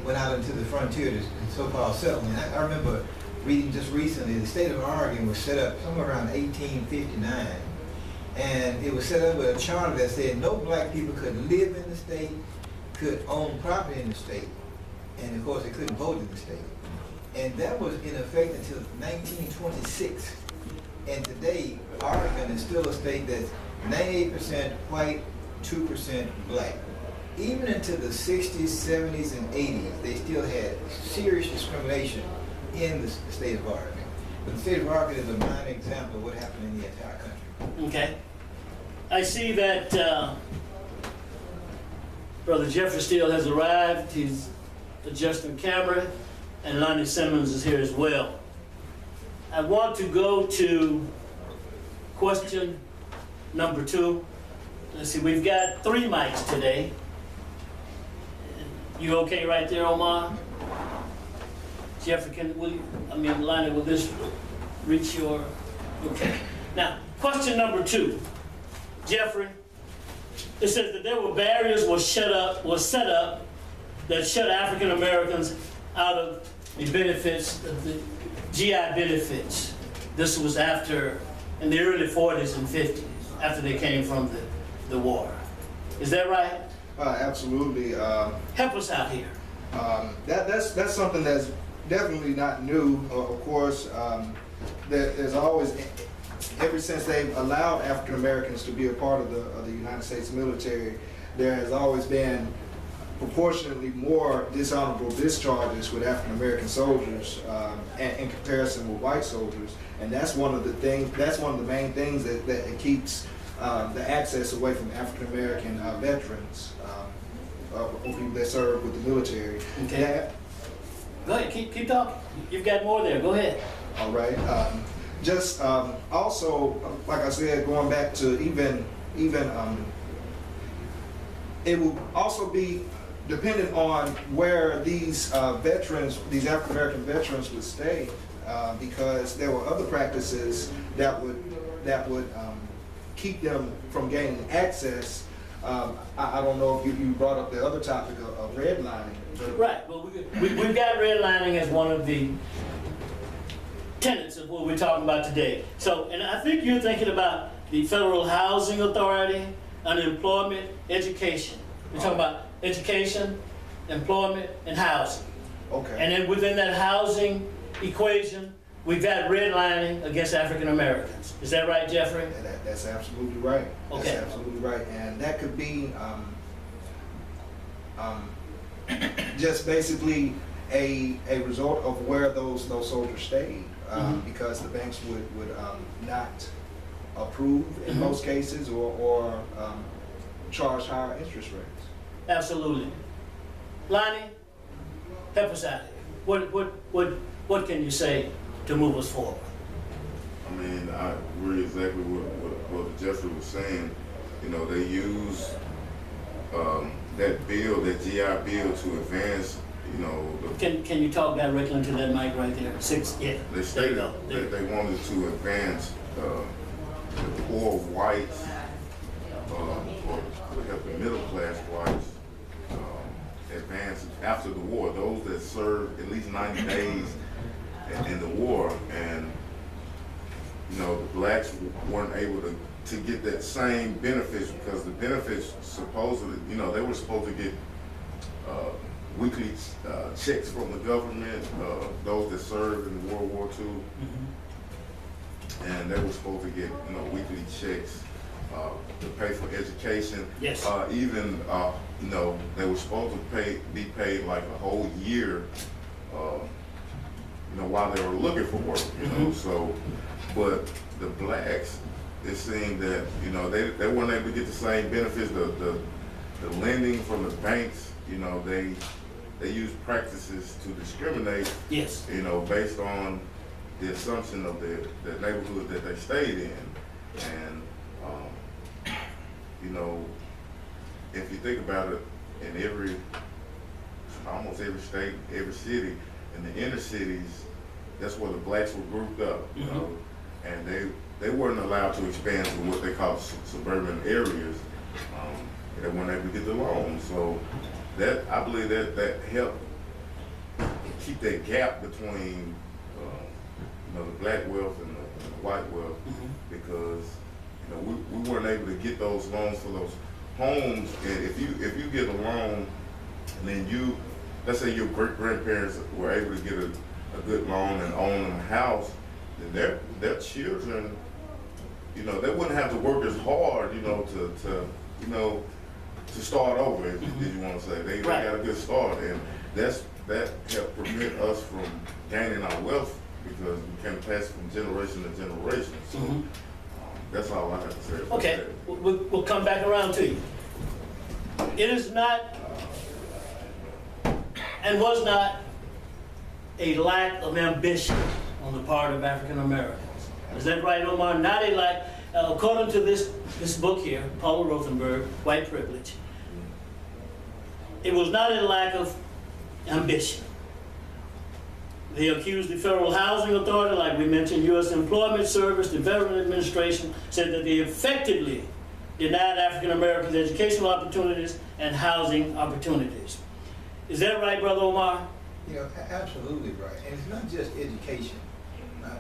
went out into the frontier, the so-called settlement. I remember reading just recently, the state of Oregon was set up somewhere around 1859. And it was set up with a charter that said no black people could live in the state, could own property in the state, and of course they couldn't vote in the state. And that was in effect until 1926. And today, Oregon is still a state that's 98% white, 2% black. Even into the 60s, 70s, and 80s, they still had serious discrimination in the state of Oregon. But the state of Oregon is a minor example of what happened in the entire country. Okay. I see that Brother Jeffrey Steele has arrived. He's adjusting camera, and Lonnie Simmons is here as well. I want to go to question number 2. Let's see, we've got 3 mics today. You okay right there, Omar? Jeffrey, Lonnie, will this reach your, okay. Now, question number 2. Jeffrey, it says that there were barriers set up that shut African Americans out of the benefits, the GI benefits. This was in the early 40s and 50s, after they came from the war. Is that right? Absolutely. Help us out here. That's something that's definitely not new. Of course, there's always, ever since they've allowed African Americans to be a part of the United States military, there has always been proportionately more dishonorable discharges with African American soldiers in comparison with white soldiers, and that's one of the main things that keeps the access away from African American veterans or people that serve with the military. Okay. Go ahead, keep talking. You've got more there. Go ahead. All right. Also, like I said, going back to even it will also be dependent on where these veterans, these African American veterans, would stay, because there were other practices that would keep them from gaining access. I don't know if you brought up the other topic of redlining. Right. Well, we've got redlining as one of the tenets of what we're talking about today. So, and I think you're thinking about the Federal Housing Authority, unemployment, education. We're talking about education, employment, and housing. Okay. And then within that housing equation, we've got redlining against African Americans. Is that right, Jeffrey? That's absolutely right. Okay. That's absolutely right. And that could be just basically a result of where those soldiers stayed, because the banks would not approve in most cases or charge higher interest rates. Absolutely. Lonnie, help us out here. What can you say to move us forward? I mean, I agree exactly what Jeffrey was saying. You know, they use that bill, that GI bill, to advance. You know, Can you talk directly into that mic right there? 6, yeah. They stated that they wanted to advance the poor whites, or help the middle class whites advance after the war. Those that served at least 90 days in the war, and you know, the blacks weren't able to get that same benefits, because the benefits supposedly, you know, they were supposed to get weekly checks from the government, those that served in World War II, and they were supposed to get, you know, weekly checks to pay for education. Yes. Even you know, they were supposed to be paid like a whole year, you know, while they were looking for work. You know, so, but the blacks, it seemed that, you know, they weren't able to get the same benefits. The lending from the banks, you know, they use practices to discriminate. Yes. You know, based on the assumption of the neighborhood that they stayed in, and you know, if you think about it, in almost every state, every city, in the inner cities, that's where the blacks were grouped up. You know, and they weren't allowed to expand to what they call suburban areas. They weren't able to get the loans, so that, I believe that helped keep that gap between, you know, the black wealth and the white wealth, because, you know, we weren't able to get those loans for those homes. And if you get a loan, and then let's say your great grandparents were able to get a good loan and own a house, then their children, you know, they wouldn't have to work as hard, you know, to start over, if you want to say. They got a good start, and that helped prevent us from gaining our wealth, because we can pass from generation to generation. So that's all I have to say. Okay, we'll come back around to you. It is not and was not a lack of ambition on the part of African Americans. Is that right, Omar? Not a lack, according to this book here, Paul Rothenberg, White Privilege, it was not a lack of ambition. They accused the Federal Housing Authority, like we mentioned, U.S. Employment Service, the Veteran Administration, said that they effectively denied African Americans educational opportunities and housing opportunities. Is that right, Brother Omar? You know, absolutely right. And it's not just education.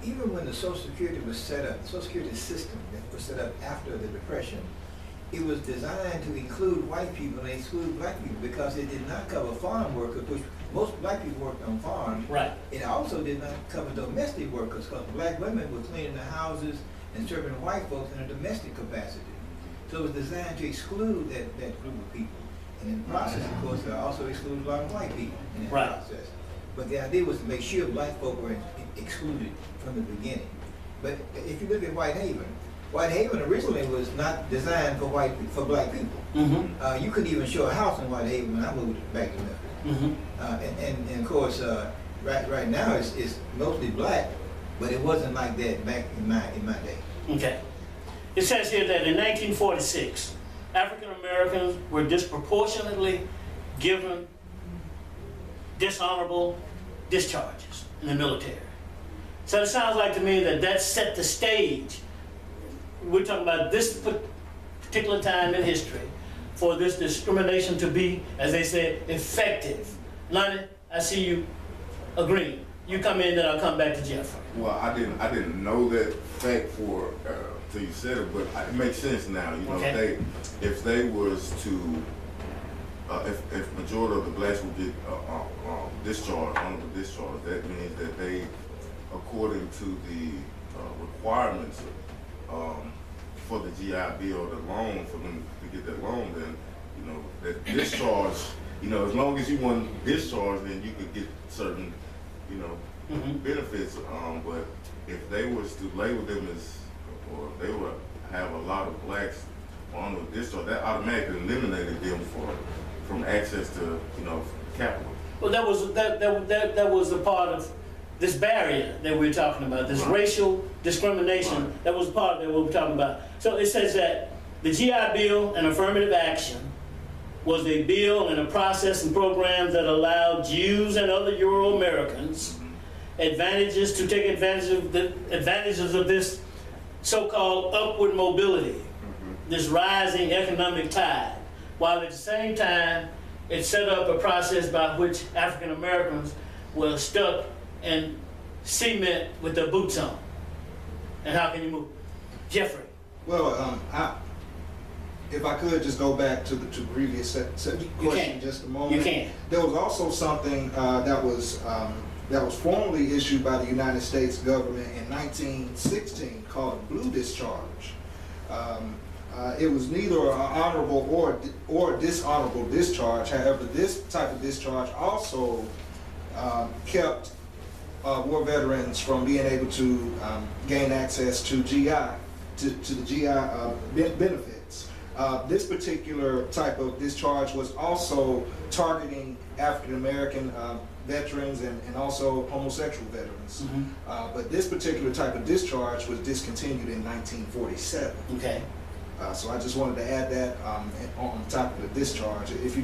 Even when the Social Security was set up, the Social Security system that was set up after the Depression, it was designed to include white people and exclude black people, because it did not cover farm workers, which most black people worked on farms. Right. It also did not cover domestic workers, because black women were cleaning the houses and serving white folks in a domestic capacity. So it was designed to exclude that group of people. And in the process, of course, it also excluded a lot of white people in that process. But the idea was to make sure black folk were excluded from the beginning. But if you look at Whitehaven originally was not designed for black people. You couldn't even show a house in Whitehaven when I moved back to Memphis. And of course, right now it's mostly black, but it wasn't like that back in my day. Okay. It says here that in 1946, African Americans were disproportionately given dishonorable discharges in the military. So it sounds like to me that set the stage. We're talking about this particular time in history for this discrimination to be, as they said, effective. Lonnie, I see you agreeing. You come in, then I'll come back to Jeffrey. Well, I didn't know that fact till you said it, but it makes sense now. You know, okay. if they was to, if majority of the blacks would get discharged, honorable discharge, that means that they, according to the requirements for the GI Bill, the loan, for them to get that loan, then, you know, that discharge, you know, as long as you want discharge, then you could get certain, you know, benefits. But if they was to label them as, or they would have a lot of blacks on the discharge, that automatically eliminated them from access to, you know, capital. Well, that was a part of this barrier that we're talking about, this racial discrimination. That was part of what we're talking about. So it says that the GI Bill and affirmative action was a bill and a process and program that allowed Jews and other Euro-Americans advantages to take advantages of this so-called upward mobility, this rising economic tide, while at the same time it set up a process by which African Americans were stuck in cement with their boots on. And how can you move? Jeffrey. Well, if I could just go back to the previous question just a moment. You can. There was also something that was formally issued by the United States government in 1916 called a blue discharge. It was neither an honorable or dishonorable discharge. However, this type of discharge also kept war veterans from being able to gain access to the GI benefits. This particular type of discharge was also targeting African American veterans and also homosexual veterans. But this particular type of discharge was discontinued in 1947. Okay. So I just wanted to add that on top of the discharge. If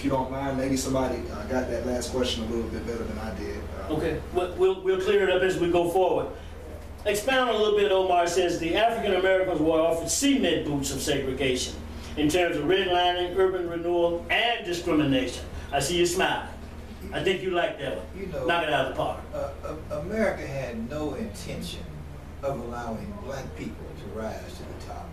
you don't mind, maybe somebody got that last question a little bit better than I did. Okay, we'll clear it up as we go forward. Expound a little bit, Omar says the African Americans were offered cement boots of segregation in terms of redlining, urban renewal, and discrimination. I see you smiling. I think you like that one. You know, Knock it out of the park. America had no intention of allowing black people to rise to the top.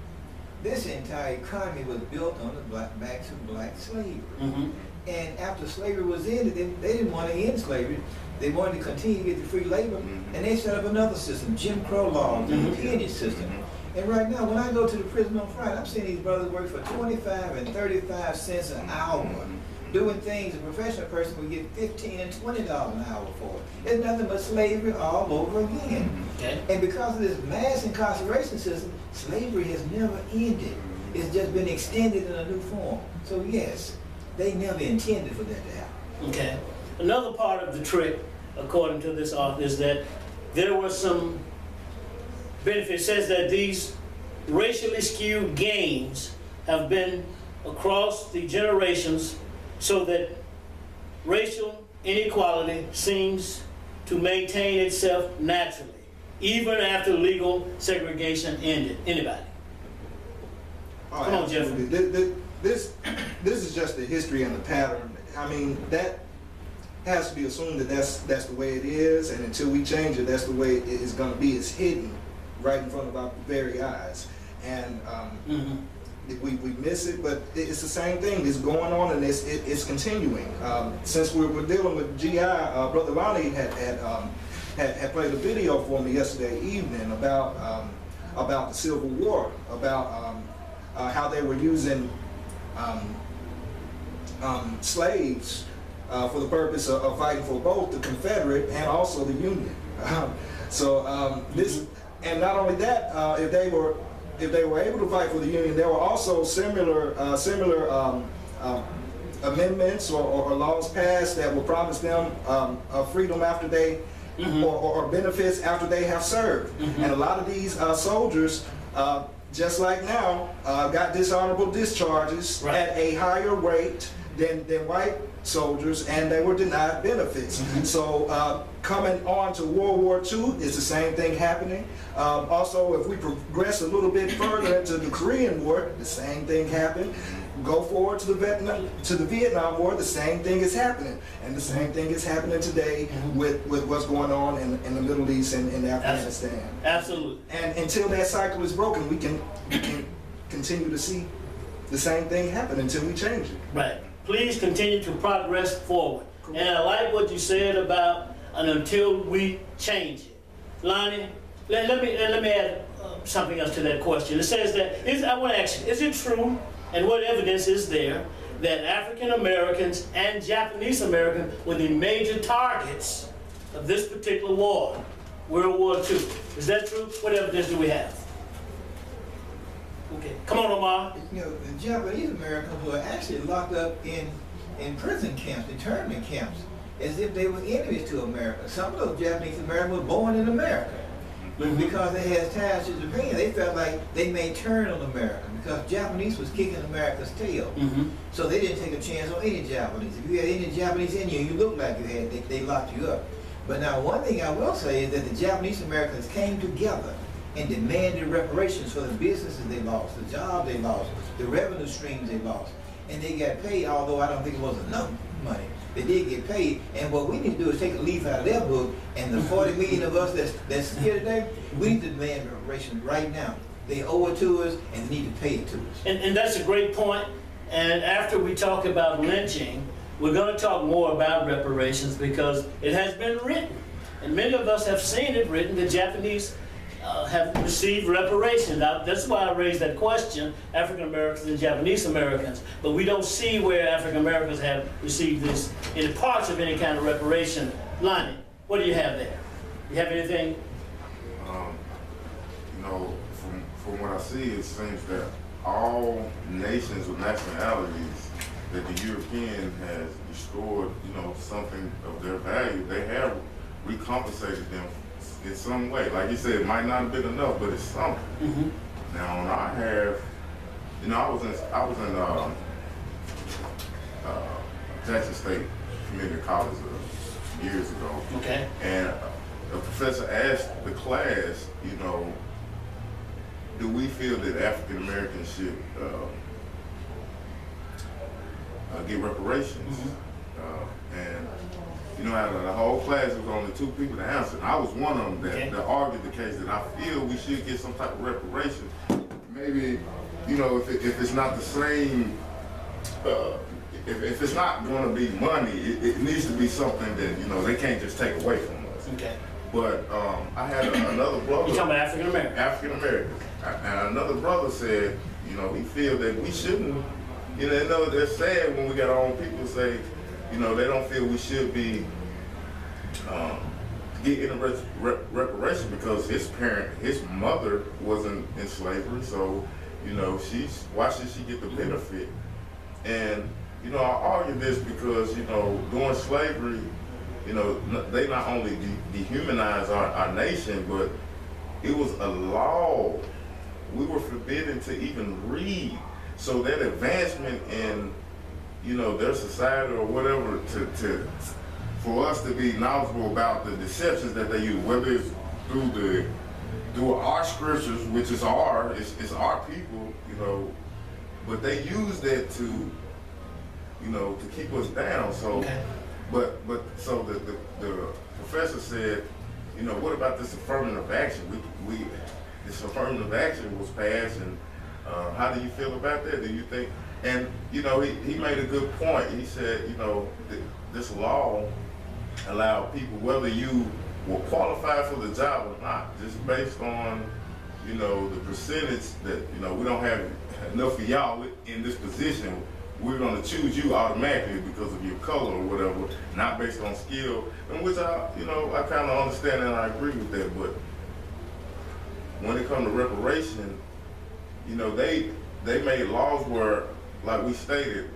This entire economy was built on the backs of black slavery. Mm-hmm. And after slavery was ended, they didn't want to end slavery. They wanted to continue to get the free labor, and they set up another system, Jim Crow laws, and the peonage system. And right now, when I go to the prison on Friday, I'm seeing these brothers work for 25 and 35 cents an hour, doing things a professional person would get $15 and $20 an hour for. It's nothing but slavery all over again. Okay. And because of this mass incarceration system, slavery has never ended. It's just been extended in a new form. So yes, they never intended for that to happen. Okay. Another part of the trick, according to this author, is that there were some benefits. It says that these racially skewed gains have been across the generations, so that racial inequality seems to maintain itself naturally, even after legal segregation ended. Anybody? Oh, Come on, absolutely. This is just the history and the pattern. I mean, that has to be assumed that that's the way it is, and until we change it, that's the way it is going to be. It's hidden right in front of our very eyes, and we miss it. But it's the same thing. It's going on, and it's continuing. Since we're dealing with GI, Brother Lonnie had played a video for me yesterday evening about the Civil War, about how they were using slaves for the purpose of fighting for both the Confederate and also the Union. This, and not only that, if they were able to fight for the Union, there were also similar amendments or laws passed that will promise them freedom after they or benefits after they have served. And a lot of these soldiers, just like now, got dishonorable discharges at a higher rate than white soldiers, and they were denied benefits. So coming on to World War II is the same thing happening. Also, if we progress a little bit further into the Korean War, the same thing happened. Go forward to the Vietnam War, the same thing is happening, and the same thing is happening today with what's going on in the Middle East and in Afghanistan. Absolutely. And until that cycle is broken, we can continue to see the same thing happen until we change it. Right. Please continue to progress forward. Cool. And I like what you said about until we change it. Lonnie, let me add something else to that question. It says that, I want to ask you, is it true, and what evidence is there, that African Americans and Japanese Americans were the major targets of this particular war, World War II? Is that true? What evidence do we have? Okay, come on, Omar. You know, the Japanese Americans were actually locked up in prison camps, internment camps, as if they were enemies to America. Some of those Japanese Americans were born in America. But because they had ties to Japan, they felt like they may turn on America because Japanese was kicking America's tail. So they didn't take a chance on any Japanese. If you had any Japanese in you, you looked like you had, they locked you up. But now one thing I will say is that the Japanese Americans came together and demanded reparations for the businesses they lost, the jobs they lost, the revenue streams they lost. And they got paid, although I don't think it was enough money. They did get paid, and what we need to do is take a leaf out of their book, and the 40 million of us that's here today, we need to demand reparations right now. They owe it to us, and they need to pay it to us. And that's a great point. And after we talk about lynching, we're going to talk more about reparations because it has been written. And many of us have seen it written. The Japanese have received reparations. That's why I raised that question, African Americans and Japanese Americans. But we don't see where African Americans have received this in parts of any kind of reparation. Lonnie, what do you have there? You have anything? You know, from what I see, it seems that all nations or nationalities that the European has destroyed, you know, something of their value, they have recompensated them in some way. Like you said, it might not have been enough, but it's something. Now, on our half, you know, I was in Jackson State Community College years ago. Okay. And a professor asked the class, you know, do we feel that African Americans should get reparations? And you know, out of the whole class, there was only 2 people to answer. And I was one of them that argued the case that I feel we should get some type of reparation. Maybe, you know, if it's not the same, if it's not going to be money, it needs to be something that, you know, they can't just take away from us. Okay. But I had another brother. You're talking about African American? African American. And another brother said, you know, he feel that we shouldn't, you know, they're sad when we got our own people say, you know, they don't feel we should be getting a reparation because his mother wasn't in slavery, so, you know, why should she get the benefit? And, you know, I argue this because, you know, during slavery, you know, they not only dehumanized our nation, but it was a law. We were forbidden to even read. So that advancement in, you know, their society or whatever, for us to be knowledgeable about the deceptions that they use, whether it's through our scriptures, which is it's our people, you know, but they use that to, you know, to keep us down. So, so the professor said, you know, what about this affirmative action? This affirmative action was passed, and how do you feel about that? Do you think? And you know, he made a good point. He said, you know, this law allowed people, whether you were qualified for the job or not, just based on, you know, the percentage that, you know, we don't have enough of y'all in this position, we're going to choose you automatically because of your color or whatever, not based on skill, in which I kind of understand and I agree with that. But when it comes to reparation, you know, they made laws where, like we stated,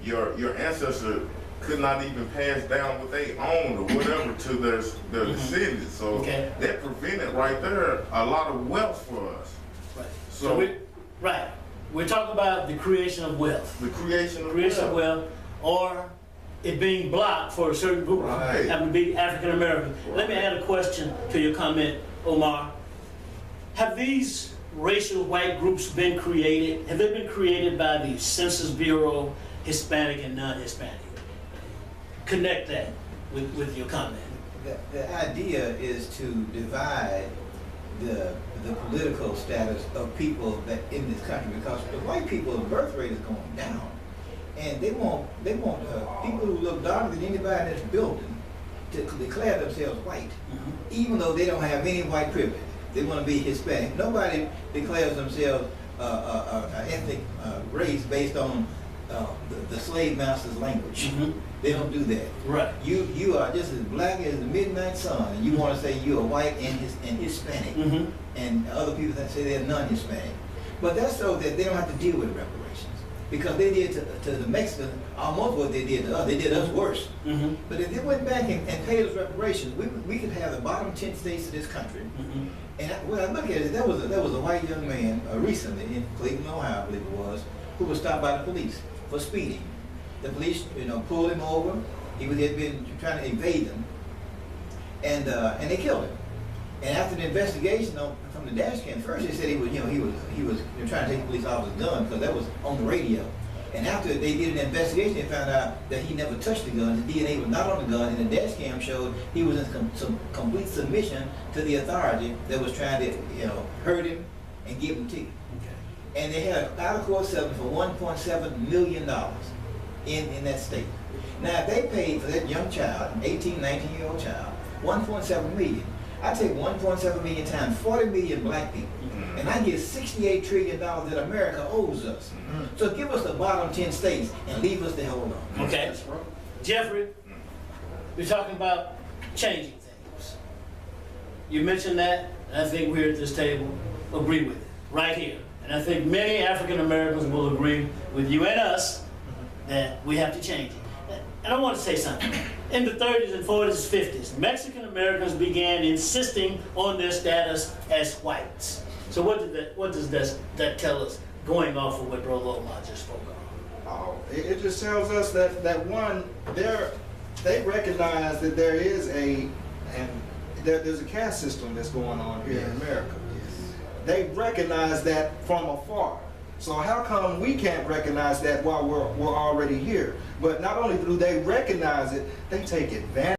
your ancestor could not even pass down what they owned or whatever to their descendants. So that prevented right there a lot of wealth for us. Right. So we're talking about the creation of wealth. The creation of wealth, or it being blocked for a certain group, having to be African American. Let me add a question to your comment, Omar. Have these racial white groups been created? Have they been created by the Census Bureau, Hispanic and non-Hispanic? Connect that with your comment. The idea is to divide the political status of people that in this country, because the white people's birth rate is going down, and they want people who look darker than anybody in this building to declare themselves white, even though they don't have any white privilege. They want to be Hispanic. Nobody declares themselves an ethnic race based on the slave master's language. They don't do that. Right. You are just as black as the midnight sun, and you want to say you are white and Hispanic, and other people that say they're non-Hispanic. But that's so that they don't have to deal with reparations, because they did to the Mexicans almost what they did to us. They did us worse. But if they went back and paid us reparations, we could have the bottom 10 states of this country. And when I look at it, there was a white young man recently in Cleveland, Ohio, I believe it was, who was stopped by the police for speeding. The police, pulled him over. He had been trying to evade them, and they killed him. And after the investigation from the dash cam, first they said he was trying to take the police officer's gun because that was on the radio. And after they did an investigation, they found out that he never touched the gun. The DNA was not on the gun, and the dash cam showed he was in some complete submission to the authority that was trying to, hurt him and give him ticket. And they had an out-of-court settlement for $1.7 million in that state. Now, if they paid for that young child, 18, 19-year-old child, $1.7 million, I take $1.7 million times 40 million black people, and I get $68 trillion that America owes us. So give us the bottom 10 states and leave us the hell alone. Okay. Jeffrey, we're talking about changing things. You mentioned that, and I think we here at this table agree with it, right here. And I think many African Americans will agree with you and us that we have to change it. And I want to say something. In the 30s and 40s and 50s, Mexican Americans began insisting on their status as whites. So what does that tell us, going off of what Brother Omar just spoke on? It just tells us that one, they recognize that there's a caste system that's going on here in America. They recognize that from afar. So how come we can't recognize that while we're already here? But not only do they recognize it, they take advantage.